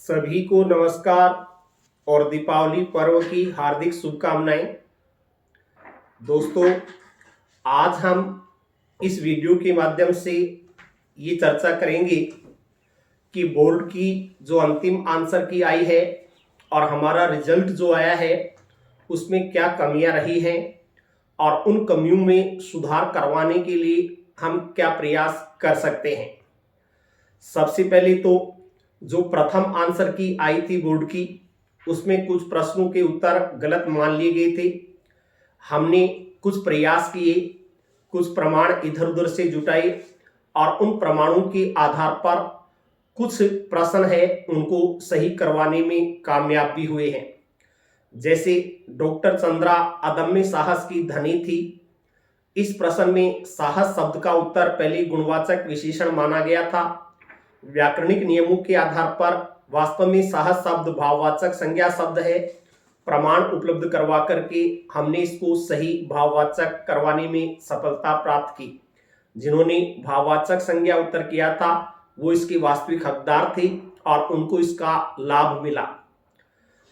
सभी को नमस्कार और दीपावली पर्व की हार्दिक शुभकामनाएं। दोस्तों, आज हम इस वीडियो के माध्यम से ये चर्चा करेंगे कि बोर्ड की जो अंतिम आंसर की आई है और हमारा रिजल्ट जो आया है उसमें क्या कमियां रही हैं और उन कमियों में सुधार करवाने के लिए हम क्या प्रयास कर सकते हैं। सबसे पहले तो जो प्रथम आंसर की आई थी बोर्ड की, उसमें कुछ प्रश्नों के उत्तर गलत मान लिए गए थे। हमने कुछ प्रयास किए, कुछ प्रमाण इधर उधर से जुटाए और उन प्रमाणों के आधार पर कुछ प्रश्न है उनको सही करवाने में कामयाब भी हुए हैं। जैसे डॉक्टर चंद्रा अदम्य साहस की धनी थी। इस प्रश्न में साहस शब्द का उत्तर पहले गुणवाचक विशेषण माना गया था। व्याकरणिक नियमों के आधार पर वास्तव में साहस शब्द भाववाचक संज्ञा शब्द है। प्रमाण उपलब्ध करवा करके हमने इसको सही भाववाचक करवाने में सफलता प्राप्त की। जिन्होंने भाववाचक संज्ञा उत्तर किया था वो इसके वास्तविक हकदार थे और उनको इसका लाभ मिला।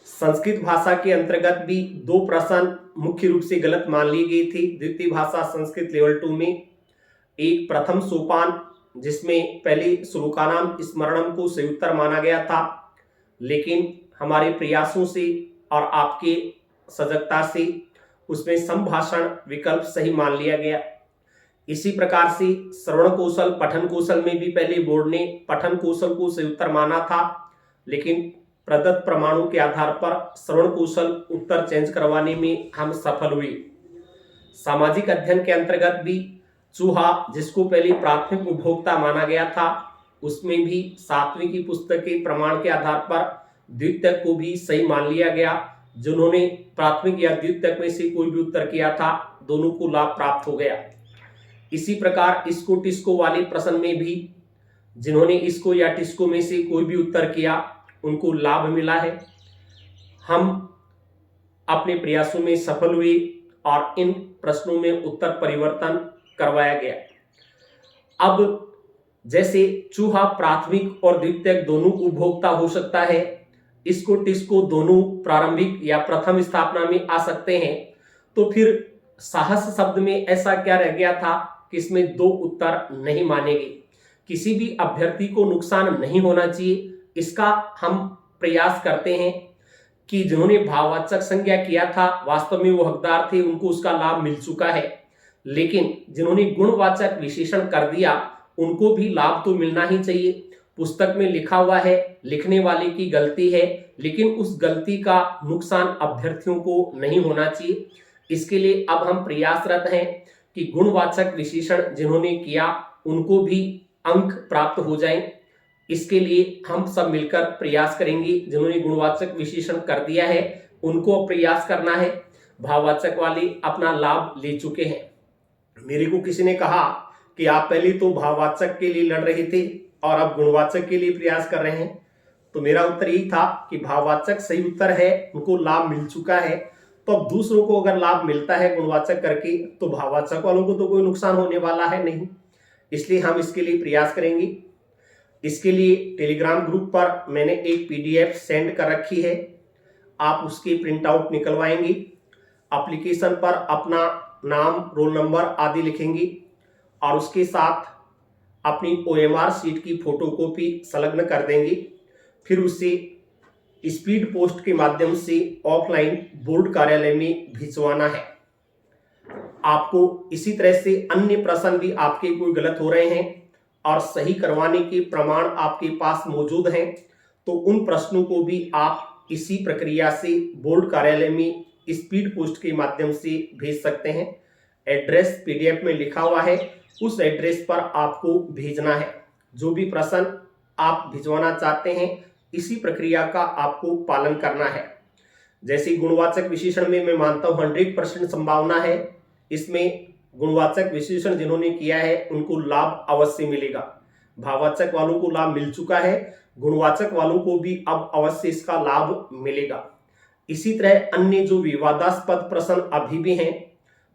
संस्कृत भाषा के अंतर्गत भी दो प्रश्न मुख्य रूप से गलत मान लिए गए थे द्वितीय भाषा संस्कृत लेवल 2 में। एक प्रथम सोपान जिसमें पहले श्लोकानाम स्मरणम को सही उत्तर माना गया था, लेकिन हमारे प्रयासों से और आपके सजगता से उसमें संभाषण विकल्प सही मान लिया गया। इसी प्रकार से श्रवण कौशल पठन कौशल में भी पहले बोर्ड ने पठन कौशल को सही उत्तर माना था, लेकिन प्रदत्त प्रमाणों के आधार पर श्रवण कौशल उत्तर चेंज करवाने में हम सफल हुए। सामाजिक अध्ययन के अंतर्गत भी चूहा जिसको पहले प्राथमिक उपभोक्ता माना गया था, उसमें भी 7वीं की पुस्तक के प्रमाण के आधार पर द्वितीयक को भी सही मान लिया गया। जिन्होंने प्राथमिक या द्वितीयक में से कोई भी उत्तर किया था दोनों को लाभ प्राप्त हो गया। इसी प्रकार इसको टिस्को वाले प्रश्न में भी जिन्होंने इसको या टिस्को में से कोई भी उत्तर किया उनको लाभ मिला है। हम अपने प्रयासों में सफल हुए और इन प्रश्नों में उत्तर परिवर्तन करवाया गया। अब जैसे चूहा प्राथमिक और द्वितीयक दोनों उपभोक्ता हो सकता है, इसको टिस्को दोनों प्रारंभिक या प्रथम स्थापना में आ सकते हैं, तो फिर साहस शब्द में ऐसा क्या रह गया था कि इसमें दो उत्तर नहीं माने गए। किसी भी अभ्यर्थी को नुकसान नहीं होना चाहिए, इसका हम प्रयास करते हैं कि जिन्होंने भाववाचक संज्ञा किया था वास्तव में वो हकदार थे, उनको उसका लाभ मिल चुका है, लेकिन जिन्होंने गुणवाचक विशेषण कर दिया उनको भी लाभ तो मिलना ही चाहिए। पुस्तक में लिखा हुआ है लिखने वाले की गलती है, लेकिन उस गलती का नुकसान अभ्यर्थियों को नहीं होना चाहिए। इसके लिए अब हम प्रयासरत हैं कि गुणवाचक विशेषण जिन्होंने किया उनको भी अंक प्राप्त हो जाएं। इसके लिए हम सब मिलकर प्रयास करेंगे। जिन्होंने गुणवाचक विशेषण कर दिया है उनको प्रयास करना है। भाववाचक वाले अपना लाभ ले चुके हैं। मेरे को किसी ने कहा कि आप पहले तो भाववाचक के लिए लड़ रहे थे और अब गुणवाचक के लिए प्रयास कर रहे हैं, तो मेरा उत्तर यही था कि भाववाचक सही उत्तर है, उनको लाभ मिल चुका है। तो अब दूसरों को अगर लाभ मिलता है गुणवाचक करके तो भाववाचक वालों को तो कोई नुकसान होने वाला है नहीं, इसलिए हम इसके लिए प्रयास करेंगे। इसके लिए टेलीग्राम ग्रुप पर मैंने एक PDF सेंड कर रखी है, आप उसकी प्रिंट आउट निकलवाएंगे। एप्लीकेशन पर अपना नाम रोल नंबर आदि लिखेंगे और उसके साथ अपनी OMR शीट की फोटोकॉपी संलग्न कर देंगे। फिर उसे स्पीड पोस्ट के माध्यम से ऑफलाइन बोर्ड कार्यालय में भिजवाना है। आपको इसी तरह से अन्य प्रश्न भी आपके कोई गलत हो रहे हैं और सही करवाने के प्रमाण आपके पास मौजूद हैं, तो उन प्रश्नों को भी आप इसी प्रक्रिया से बोर्ड कार्यालय में स्पीड पोस्ट के माध्यम से भेज सकते हैं। एड्रेस PDF में लिखा हुआ है, उस एड्रेस पर आपको भेजना है। जो भी प्रश्न आप भिजवाना चाहते हैं इसी प्रक्रिया का आपको पालन करना है। जैसे गुणवाचक विशेषण में मैं मानता हूं 100% संभावना है, इसमें गुणवाचक विशेषण जिन्होंने किया है उनको लाभ अवश्य मिलेगा। भाववाचक वालों को लाभ मिल चुका है, गुणवाचक वालों को भी अब अवश्य इसका लाभ मिलेगा। इसी तरह अन्य जो विवादास्पद प्रश्न अभी भी हैं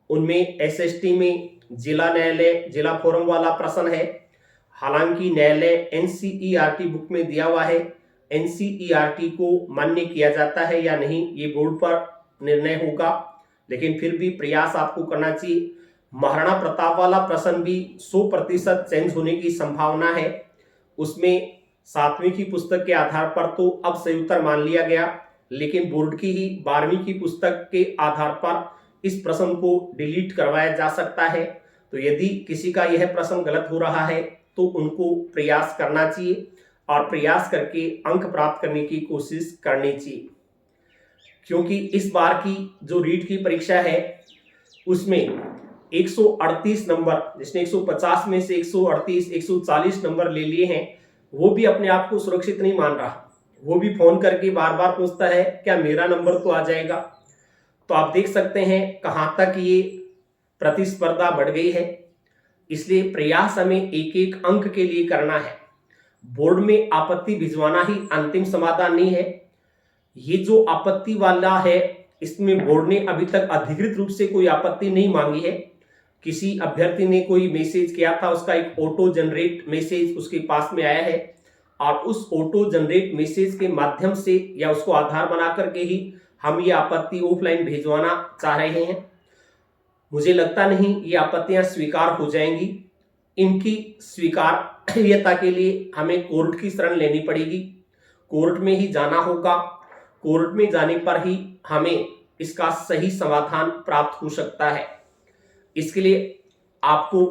उनमें SST में जिला न्यायालय जिला फोरम वाला प्रश्न है। हालांकि न्यायालय NCERT बुक में दिया हुआ है एनसीईआरटी को मान्य किया जाता है या नहीं, ये बोर्ड पर निर्णय होगा, लेकिन फिर भी प्रयास आपको करना चाहिए। महाराणा प्रताप वाला प्रश्न भी 100% चेंज होने की संभावना है। उसमें 7वीं की पुस्तक के आधार पर तो अब सही उत्तर मान लिया गया, लेकिन बोर्ड की ही 12वीं की पुस्तक के आधार पर इस प्रश्न को डिलीट करवाया जा सकता है। तो यदि किसी का यह प्रश्न गलत हो रहा है तो उनको प्रयास करना चाहिए और प्रयास करके अंक प्राप्त करने की कोशिश करनी चाहिए, क्योंकि इस बार की जो रीट की परीक्षा है उसमें 138 नंबर, जिसने 150 में से 138 140 नंबर ले लिए हैं, वो भी अपने आप को सुरक्षित नहीं मान रहा। वो भी फोन करके बार बार पूछता है क्या मेरा नंबर तो आ जाएगा। तो आप देख सकते हैं कहां तक ये प्रतिस्पर्धा बढ़ गई है। इसलिए प्रयास हमें एक एक अंक के लिए करना है। बोर्ड में आपत्ति भिजवाना ही अंतिम समाधान नहीं है। ये जो आपत्ति वाला है इसमें बोर्ड ने अभी तक अधिकृत रूप से कोई आपत्ति नहीं मांगी है। किसी अभ्यर्थी ने कोई मैसेज किया था, उसका एक ऑटो जनरेट मैसेज उसके पास में आया है और उस ऑटो जनरेट मैसेज के माध्यम से या उसको आधार बना करके ही हम ये आपत्ति ऑफलाइन भिजवाना चाह रहे हैं। मुझे लगता नहीं ये आपत्तियां स्वीकार हो जाएंगी। इनकी स्वीकार्यता के लिए हमें कोर्ट की शरण लेनी पड़ेगी। कोर्ट में ही जाना होगा। कोर्ट में जाने पर ही हमें इसका सही समाधान प्राप्त हो सकता है। इसके लिए आपको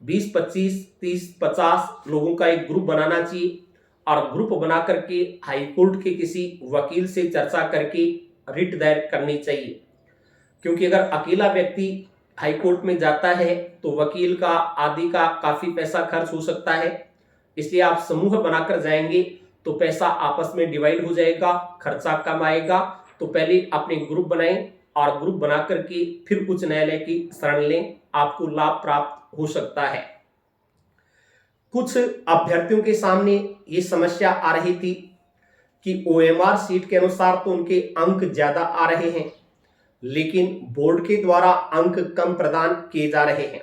20, 25, 30, 50 लोगों का एक ग्रुप बनाना चाहिए और ग्रुप बना करके हाई कोर्ट के किसी वकील से चर्चा करके रिट दायर करनी चाहिए, क्योंकि अगर अकेला व्यक्ति हाई कोर्ट में जाता है तो वकील का आदि का काफी पैसा खर्च हो सकता है। इसलिए आप समूह बनाकर जाएंगे तो पैसा आपस में डिवाइड हो जाएगा, खर्चा कम आएगा। तो पहले अपने ग्रुप बनाएं और ग्रुप बना करके फिर उच्च न्यायालय की शरण लें, आपको लाभ प्राप्त हो सकता है। कुछ अभ्यर्थियों के सामने ये समस्या आ रही थी कि ओएमआर सीट के अनुसार तो उनके अंक ज्यादा आ रहे हैं, लेकिन बोर्ड के द्वारा अंक कम प्रदान किए जा रहे हैं।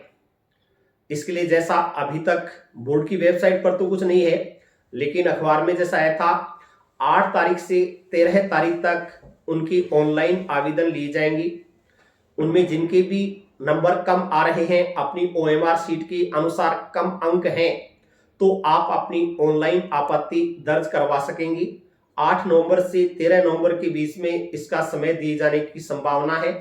इसके लिए जैसा अभी तक बोर्ड की वेबसाइट पर तो कुछ नहीं है, लेकिन अखबार में जैसा आया था 8 तारीख से 13 तारीख तक उनकी ऑनलाइन आवेदन लिए जाएंगे। उनमें जिनके भी नंबर कम आ रहे हैं, अपनी ओएमआर सीट के अनुसार कम अंक हैं, तो आप अपनी ऑनलाइन आपत्ति दर्ज करवा सकेंगे। 8 नवंबर से 13 नवंबर के बीच में इसका समय दिए जाने की संभावना है।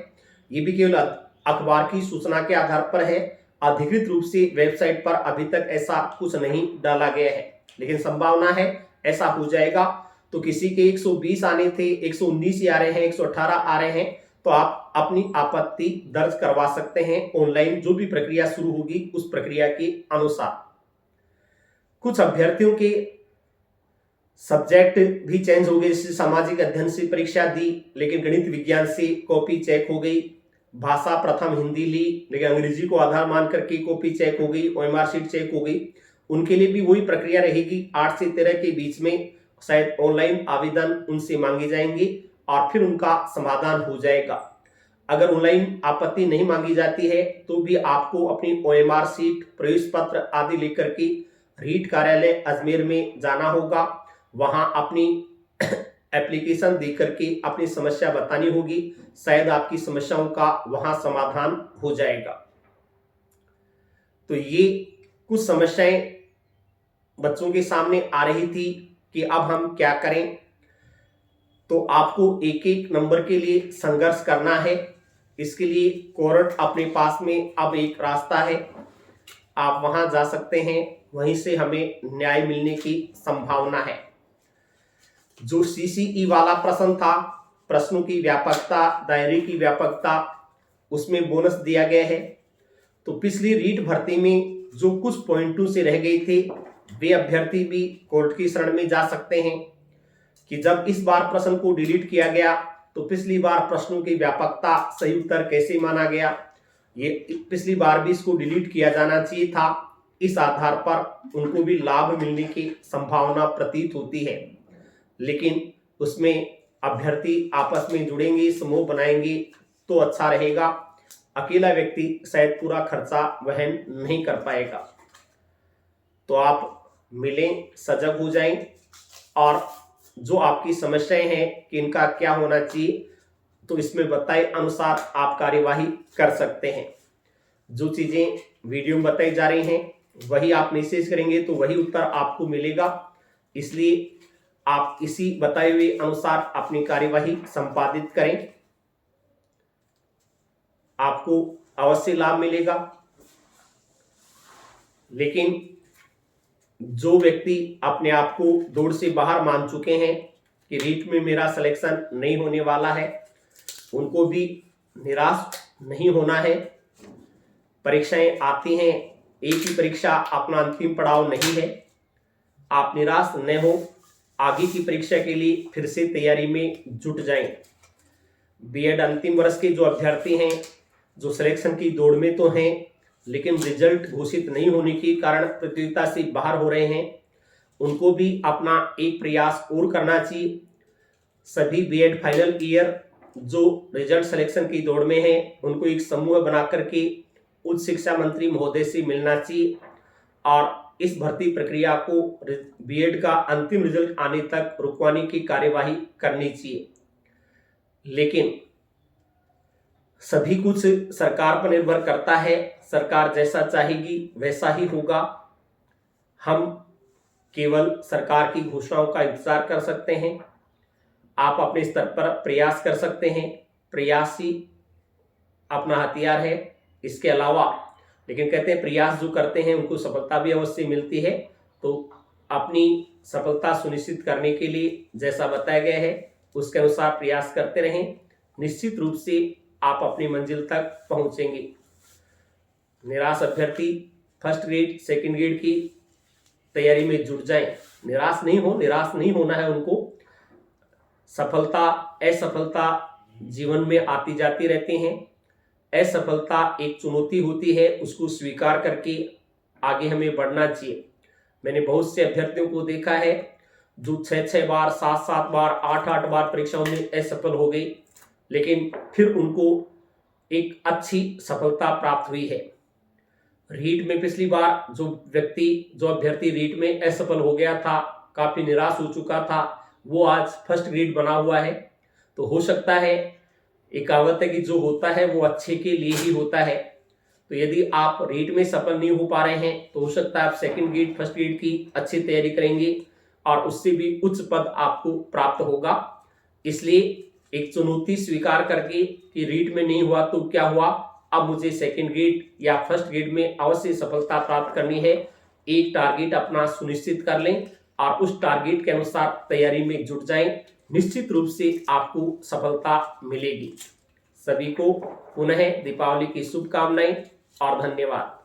ये भी केवल अखबार की सूचना के आधार पर है। अधिकृत रूप से वेबसाइट पर अभी तक ऐसा कुछ नहीं डाला गया है, लेकिन संभावना है ऐसा हो जाएगा। तो किसी के 120 आने थे, 119 ही आ रहे हैं, 118 आ रहे हैं, तो आप अपनी आपत्ति दर्ज करवा सकते हैं ऑनलाइन। जो भी प्रक्रिया शुरू होगी उस प्रक्रिया के अनुसार। कुछ अभ्यर्थियों के सब्जेक्ट भी चेंज हो गए। जैसे सामाजिक अध्ययन से परीक्षा दी, लेकिन गणित विज्ञान से कॉपी चेक हो गई। भाषा प्रथम हिंदी ली, लेकिन अंग्रेजी को आधार मान करके कॉपी चेक हो गई, ओएमआर शीट चेक हो गई। उनके लिए भी वही प्रक्रिया रहेगी। 8 से 13 के बीच में शायद ऑनलाइन आवेदन उनसे मांगे जाएंगे और फिर उनका समाधान हो जाएगा। अगर ऑनलाइन आपत्ति नहीं मांगी जाती है तो भी आपको अपनी ओएमआर शीट, प्रवेश पत्र आदि लेकर के रीट कार्यालय अजमेर में जाना होगा। वहां अपनी एप्लीकेशन दे करके अपनी समस्या बतानी होगी। शायद आपकी समस्याओं का वहां समाधान हो जाएगा। तो ये कुछ समस्याएं बच्चों के सामने आ रही थी कि अब हम क्या करें। तो आपको एक एक नंबर के लिए संघर्ष करना है। इसके लिए कोर्ट अपने पास में अब एक रास्ता है, आप वहां जा सकते हैं, वहीं से हमें न्याय मिलने की संभावना है। जो सीसीई वाला प्रश्न था, प्रश्नों की व्यापकता, दायरे की व्यापकता, उसमें बोनस दिया गया है। तो पिछली रीट भर्ती में जो कुछ पॉइंटों से रह गए थे, वे अभ्यर्थी भी कोर्ट की शरण में जा सकते हैं कि जब इस बार प्रश्न को डिलीट किया गया तो पिछली बार प्रश्नों की व्यापकता, सही उत्तर कैसे माना गया, ये पिछली बार भी इसको डिलीट किया जाना चाहिए था। इस आधार पर उनको भी लाभ मिलने की संभावना प्रतीत होती है, लेकिन उसमें अभ्यर्थी आपस में जुड़ेंगे, समूह बनाएंगे तो अच्छा रहेगा। अकेला व्यक्ति शायद पूरा खर्चा वहन नहीं कर पाएगा। तो आप मिलें, सजग हो जाएं और जो आपकी समस्याएं हैं कि इनका क्या होना चाहिए, तो इसमें बताए अनुसार आप कार्यवाही कर सकते हैं। जो चीजें वीडियो में बताई जा रही हैं वही आप मैसेज करेंगे तो वही उत्तर आपको मिलेगा। इसलिए आप इसी बताए हुए अनुसार अपनी कार्यवाही संपादित करें, आपको अवश्य लाभ मिलेगा। लेकिन जो व्यक्ति अपने आप को दौड़ से बाहर मान चुके हैं कि रीट में मेरा सिलेक्शन नहीं होने वाला है, उनको भी निराश नहीं होना है। परीक्षाएं आती हैं, एक ही परीक्षा अपना अंतिम पड़ाव नहीं है। आप निराश न हो, आगे की परीक्षा के लिए फिर से तैयारी में जुट जाएं। बीएड अंतिम वर्ष के जो अभ्यर्थी हैं, जो सिलेक्शन की दौड़ में तो हैं लेकिन रिजल्ट घोषित नहीं होने के कारण प्रतियोगिता से बाहर हो रहे हैं, उनको भी अपना एक प्रयास और करना चाहिए। सभी बीएड फाइनल ईयर जो रिजल्ट सिलेक्शन की दौड़ में हैं, उनको एक समूह बना करके उच्च शिक्षा मंत्री महोदय से मिलना चाहिए और इस भर्ती प्रक्रिया को बीएड का अंतिम रिजल्ट आने तक रुकवाने की कार्यवाही करनी चाहिए। लेकिन सभी कुछ सरकार पर निर्भर करता है, सरकार जैसा चाहेगी वैसा ही होगा। हम केवल सरकार की घोषणाओं का इंतजार कर सकते हैं। आप अपने स्तर पर प्रयास कर सकते हैं, प्रयास ही अपना हथियार है। इसके अलावा लेकिन कहते हैं प्रयास जो करते हैं उनको सफलता भी अवश्य मिलती है। तो अपनी सफलता सुनिश्चित करने के लिए जैसा बताया गया है उसके अनुसार प्रयास करते रहें, निश्चित रूप से आप अपनी मंजिल तक पहुंचेंगे। निराश अभ्यर्थी फर्स्ट ग्रेड सेकंड ग्रेड की तैयारी में जुट जाएं, निराश नहीं होना है उनको। सफलता असफलता जीवन में आती जाती रहती हैं। असफलता एक चुनौती होती है, उसको स्वीकार करके आगे हमें बढ़ना चाहिए। मैंने बहुत से अभ्यर्थियों को देखा है जो 6 बार 7 बार 8 बार परीक्षाओं में असफल हो गई, लेकिन फिर उनको एक अच्छी सफलता प्राप्त हुई है। रीट में पिछली बार जो अभ्यर्थी रीट में असफल हो गया था, काफी निराश हो चुका था, वो आज फर्स्ट ग्रेड बना हुआ है। तो हो सकता है, एक कहावत है कि जो होता है वो अच्छे के लिए ही होता है। तो यदि आप रीट में सफल नहीं हो पा रहे हैं तो हो सकता है आप सेकंड ग्रेड फर्स्ट ग्रेड की अच्छी तैयारी करेंगे और उससे भी उच्च पद आपको प्राप्त होगा। इसलिए एक चुनौती स्वीकार करके कि रीट में नहीं हुआ तो क्या हुआ, अब मुझे सेकंड ग्रेड या फर्स्ट ग्रेड में अवश्य सफलता प्राप्त करनी है। एक टारगेट अपना सुनिश्चित कर लें और उस टारगेट के अनुसार तैयारी में जुट जाएं, निश्चित रूप से आपको सफलता मिलेगी। सभी को पुनः दीपावली की शुभकामनाएं और धन्यवाद।